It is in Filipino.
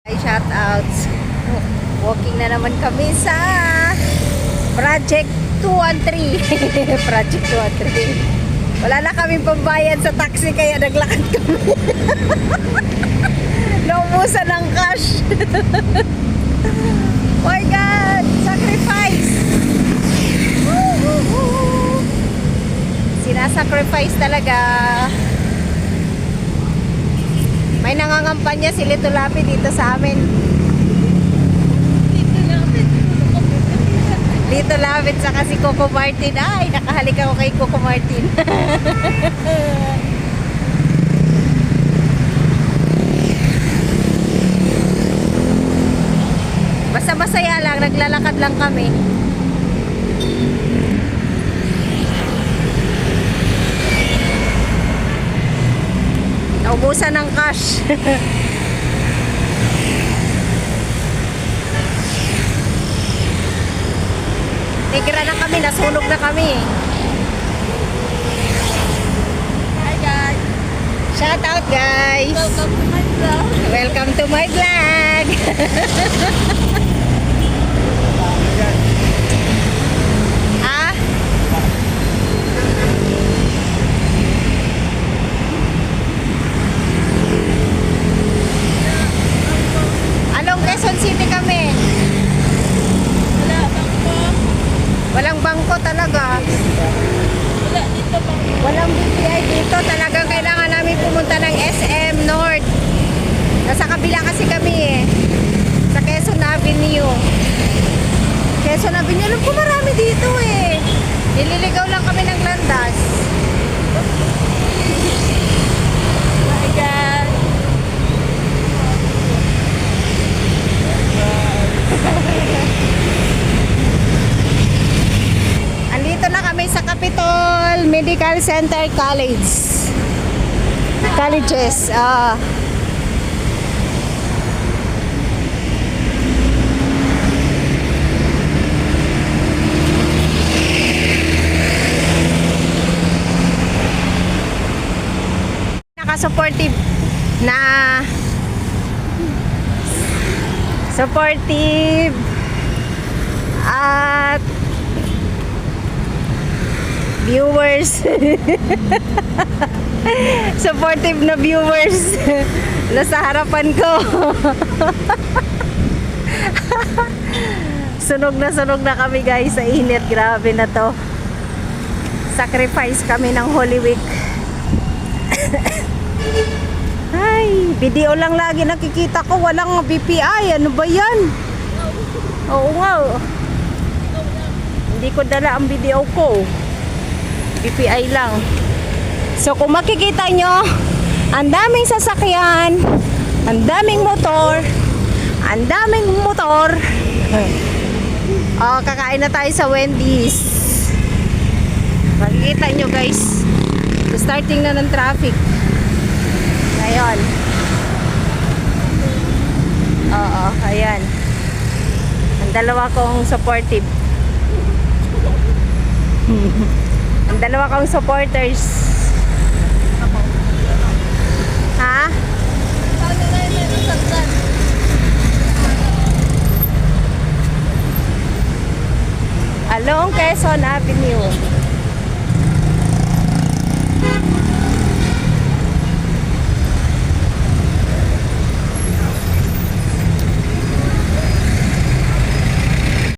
Hi, shout outs. Walking na naman kami sa Project 213. Project 213. Wala na kaming pambayad sa taxi kaya naglakad kami. Naubusan ng cash. My God! Sacrifice! Sinasacrifice talaga. May nangangampanya si Lito Lapid dito sa amin. Lito Lapid saka si Coco Martin. Ay, nakahalik ako kay Coco Martin. Basta masaya lang, naglalakad lang kami. Naubusan ng cash. Tigra na kami, nasunog na kami. Hi guys! Shout out guys! Welcome to my vlog! Welcome to my vlog! Ah? Anong Quezon City kami? Wala bang po? Walang bangko talaga. Wala dito bang po? Walang BPI dito. Talagang kailangan namin pumunta ng SM North. Nasa kabila kasi kami eh. Sa Quezon Avenue. Quezon Avenue. Alam ko marami dito eh. Nililigaw lang kami ng landas. My God! Andito na kami sa Capitol Medical Center College. Colleges. Supportive na supportive at viewers. Supportive na viewers nasa harapan ko. Sunog na kami guys sa init. Grabe na to. Sacrifice kami ng Holy Week. Ay, video lang lagi nakikita ko, walang BPI. Ano ba yan? Oo nga. Hindi ko dala ang video ko. BPI lang. So kung makikita nyo, ang daming sasakyan, ang daming motor, ang daming motor. Oh, kakain na tayo sa Wendy's. Makikita nyo guys, starting na ng traffic. Ngayon. Oo, ayan. Ang dalawa kong supportive. Ang dalawa kong supporters. Ha? Paano na yun meron sa vlog? Along Quezon Avenue.